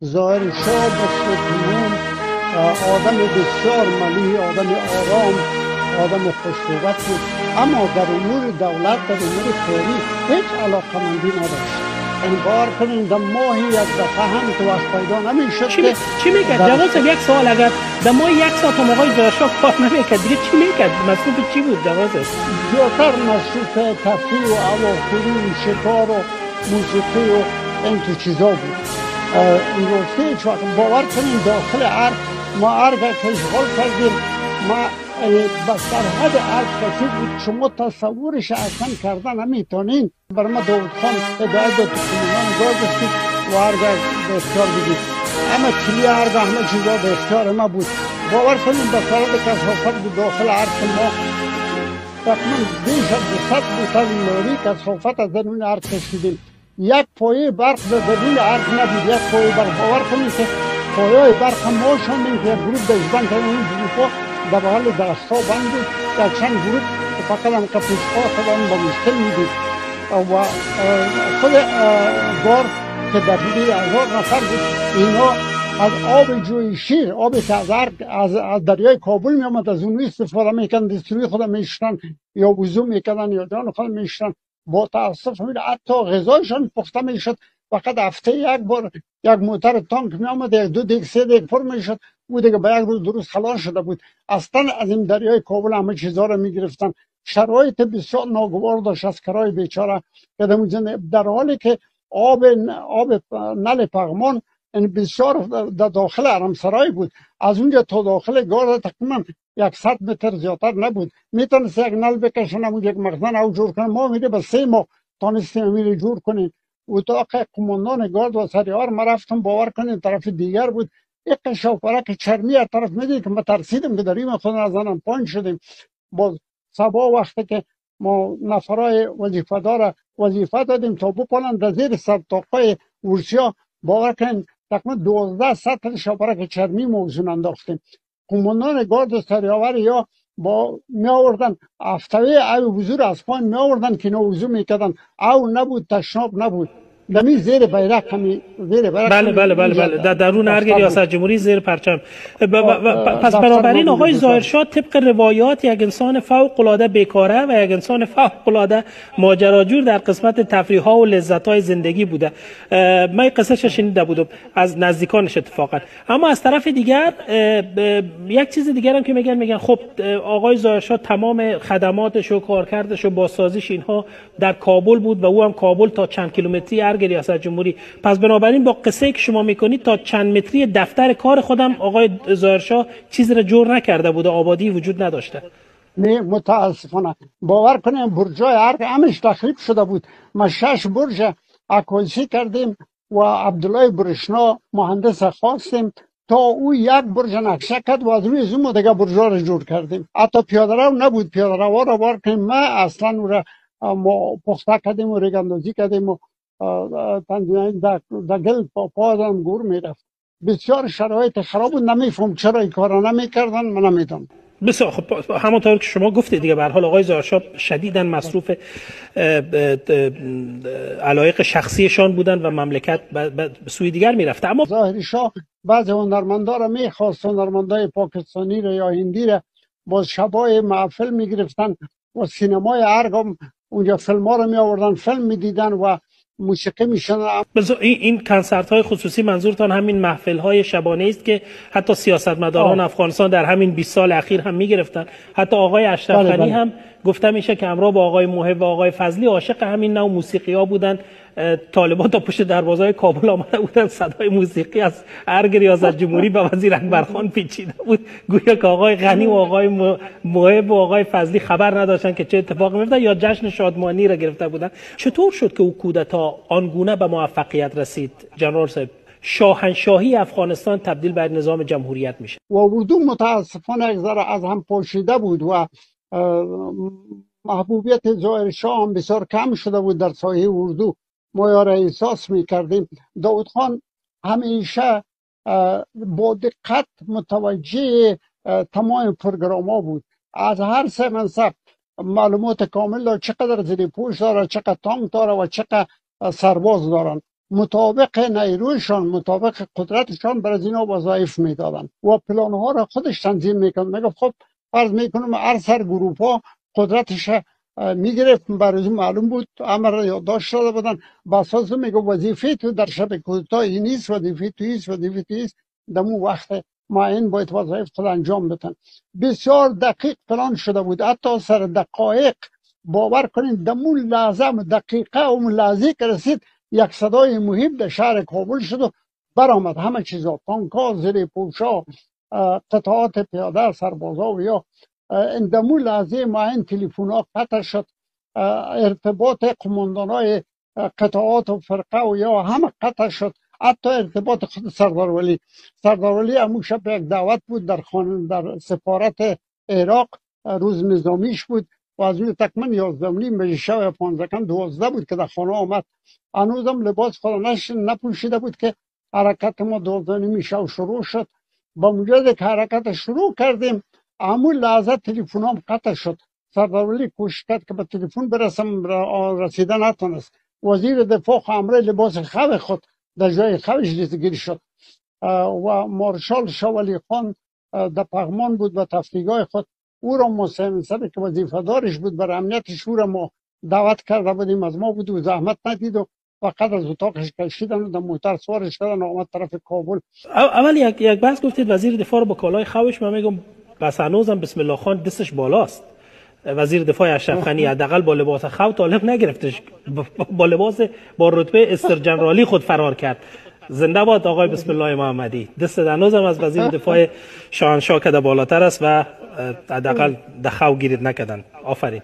ظاهر شاه بسیار آدم بسیار ملیح، آدم آرام، آدم خوش‌صحبت بود، اما در امور دولت، در امور کاری هیچ علاقه‌مندی نداشت. انگار کنین در ماهی یک دفعه هم تو وقت پیدا نمیشد. چی میکرد؟ جواد صاحب یک سوال، اگر در ماه یک ساعت هم آقای ظاهرشاه کار نمیکرد دیگه چی میکرد؟ مصروف چی بود جواد صاحب؟ زیادتر مصروف تفریح و هواخوری و شکار و موسیقی و این تو چیزا بود. این روزی هیچ وقت باور کنین داخل ارگ ما ارگ که اشغال کردیم، ما به سرحد ارگ رسید بود، شما تصورش اصلا کردن نمیتونین. برای ما داود خان هدایت داد که قومندان گاز بستید و ارگ به اختیار بگید، اما کلی ارگ همه چیزا به اختیار ما بود. باور کنین به سرحد کثافت بود داخل ارگ ما تقریبا بیش از 200 بوتل لاری کثافت از درون ارگ کشیدیم. یک پایه برق در درون ارگ نبود، یک پایه برق. باور کنید که پایه های برق ما شوندیم که یک گروپ دشمن کردن، اون گروپ ها در بغل دستا بند بود، یک چند گروپ فقط هم که پیشقا خودم با مشکل میدید و خود بار که در حدود 1000 نفر بود، اینا از آب جوی شیر، آبی که از دریای کابل می آمد، از اون استفاده میکردن، دستروی خود میشتن یا وضو میکردن یا جان خود میشتن. با تاسف حتی غذایشان پخته میشد. فقط هفته یک بار یک موتر تانک می آمد، یک دو دیگ سه دیگ پر میشد، او دیگه به یک روز درست خلاص شده بود. اصلا از این دریای کابل همه چیزا رو میگرفتن. شرایط بسیار ناگوار داشت از کرای بیچاره، در حالی که آب نل پغمان این بسیار در داخل حرمسرای بود. از اونجا تا داخل گارد تقریبا 100 متر زیادتر نبود. میتونست یک نل بکشن اونجا یک مخزن او جور کنن. ما میده به 3 ماه تانستیم میره جور کنیم. اتاق قماندان گارد و سریار ما رفتم، باور کنید طرف دیگر بود. یک شاپرک چرمی از طرف میدید که ما ترسیدم که داریم خود نزنم، پایین شدیم. باز صبح وقتی که ما نفرای وظیفه دار وظیفه دادیم تا بپالن در زیر سرطاقای ورسیا، باور کنید تقریبا 12 سطل شاپرک چرمی موزون انداختیم. قماندان گارد سریاور یا با می آوردن هفتوی او حضور از پایین می آوردن که نوزو میکردن، او نبود، تشناب نبود، دمی زیر بیرق همی زیر بیرق. بله در درون ارگ ریاست جمهوری زیر پرچم. پس بنابراین آقای ظاهرشاه طبق روایات یک انسان فوق العاده بیکاره و یک انسان فوق العاده ماجراجو در قسمت تفریح ها و لذت های زندگی بوده. من قصه شنیده بودم از نزدیکانش اتفاقا. اما از طرف دیگر یک چیز دیگر هم که میگن خب آقای ظاهرشاه تمام خدماتش و کارکردش و بازسازیش اینها در کابل بود و او هم کابل تا چند کیلومتری ارگ ریاست جمهوری. پس بنابراین با قصه که شما میکنید تا چند متری دفتر کار خودم آقای ظاهرشاه چیزی را جور نکرده بوده، آبادی وجود نداشته. نه متاسفانه باور کنیم برجای ارگ همش تخریب شده بود. ما 6 برج عکاسی کردیم و عبدالله برشنا مهندس خواستیم تا او یک برج نقشه کرد و از روی زوم دیگه برجا رو جور کردیم. حتی پیاده رو نبود، پیاده رو را بار کنیم ما اصلا او را ما پخته کردیم و ریگاندازی کردیم و تنظیم در گل پا آدم گور میرفت. بسیار شرایط خراب بود. نمیفهم چرا این کارا نمیکردن، من نمیدونم. بسیار خب همونطور که شما گفتید دیگه به هر حال آقای ظاهرشاه شدیداً مصروف علایق شخصیشان بودن و مملکت به سوی دیگر میرفته. اما ظاهرشاه بعضی هنرمندا را میخواست، هنرمندای پاکستانی را یا هندی را باز شبای محفل میگرفتن و سینمای ارگ هم اونجا فیلم ها رو می آوردن، فیلم میدیدن و موسیقی میشنن. این کنسرت های خصوصی منظورتان همین محفل های شبانه است که حتی سیاستمداران افغانستان در همین 20 سال اخیر هم میگرفتن. حتی آقای اشرف غنی هم گفته میشه که همراه با آقای محب و آقای فضلی عاشق همین نوع موسیقی ها بودن. طالبان تا پشت دروازه‌های کابل آمده بودن، صدای موسیقی از ارگ ریاست جمهوری به وزیر اکبرخان پیچیده بود، گویا که آقای غنی و آقای محب و آقای فضلی خبر نداشتن که چه اتفاقی میفته یا جشن شادمانی را گرفته بودن. چطور شد که او کودتا آنگونه به موفقیت رسید جنرال صاحب؟ شاهنشاهی افغانستان تبدیل به نظام جمهوریت میشه و اردو متاسفانه یک ذره از هم پاشیده بود و محبوبیت ظاهرشاه هم بسیار کم شده بود در ساحه اردو. ما یاره احساس میکردیم. داود خان همیشه با دقت متوجه تمام پروگرام ها بود. از هر سه منصب معلومات کامل داره، چقدر زیر پوش داره، چقدر تانک داره و چقدر سرباز دارن. مطابق نیرویشان، مطابق قدرتشان برای اینا وظایف میدادن و پلان ها را خودش تنظیم میکرد. میگه خب فرض میکنم هر سر گروه ها قدرتش میگرفت، برای معلوم بود، امر را یادداشت داده بودن. بساس میگه وظیفه تو در شب کودتا این نیست، وظیفه تو ایست، وظیفه تو ایست، دمو وقت معین باید وظایف خود انجام بدن. بسیار دقیق پلان شده بود، حتی سر دقایق. باور کنید دمو لحظه دقیقه و لحظه که رسید یک صدای مهم در شهر کابل شد و برآمد همه چیزا، تانکا، زیر پوشا، قطعات پیاده، سربازا و یا اندمو لحظه معین تلفن ها قطع شد، ارتباط قماندان های قطعات و فرقه و یا همه قطع شد، حتی ارتباط خود سردار ولی همون شب یک دعوت بود در سفارت عراق، روز نظامیش بود و از اون تقریبا 11 بجه شب یا 15 کم 12 بود که در خانه آمد. هنوزم لباس خود نپوشیده بود که حرکت ما 12 شب شروع شد. با مجرد که حرکت شروع کردیم همون لحظه تلفنام قطع شد. سردار ولی کوشش کرد که به تلفن برسم، رسیدن نتونست. وزیر دفاع خامره لباس خواب خود در جای خوابش دستگیر شد و مارشال شاولی خان در پغمان بود و تفریگاه خود. او را مسلم صدر که وظیفه دارش بود برای امنیتش، او را ما دعوت کرده بودیم، از ما بود و زحمت ندید و فقط از اتاقش کشیدن و در موتر سوارش کردن آمد طرف کابل. اول یک بحث گفتید وزیر دفاع رو با کالای خوابش، من میگم بس هنوزم بسم الله خان دستش بالاست. وزیر دفاع اشرف غنی حداقل با لباس خو طالب نگرفتش، با لباس با رتبه استر جنرالی خود فرار کرد. زنده باد آقای بسم الله محمدی. دست هنوزم از وزیر دفاع شاهنشاه که بالاتر است و حداقل د خو گیرید نکردن. آفرین.